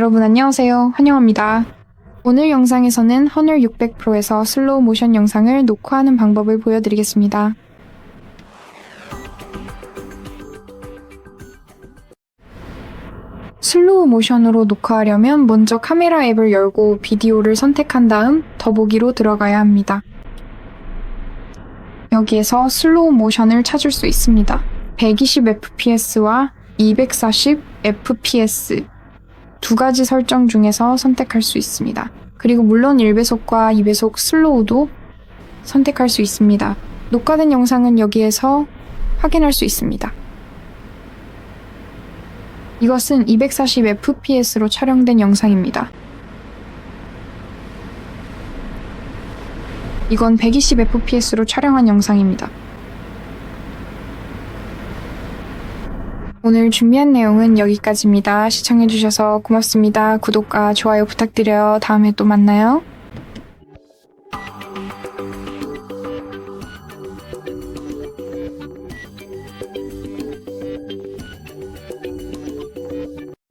여러분 안녕하세요. 환영합니다. 오늘 영상에서는 허늘 600 프로에서 슬로우 모션 영상을 녹화하는 방법을 보여드리겠습니다. 슬로우 모션으로 녹화하려면 먼저 카메라 앱을 열고 비디오를 선택한 다음 더보기로 들어가야 합니다. 여기에서 슬로우 모션을 찾을 수 있습니다. 120fps와 240fps 두 가지 설정 중에서 선택할 수 있습니다. 그리고 물론 1배속과 2배속 슬로우도 선택할 수 있습니다. 녹화된 영상은 여기에서 확인할 수 있습니다. 이것은 240fps로 촬영된 영상입니다. 이건 120fps로 촬영한 영상입니다. 오늘 준비한 내용은 여기까지입니다. 시청해주셔서 고맙습니다. 구독과 좋아요 부탁드려요. 다음에 또 만나요.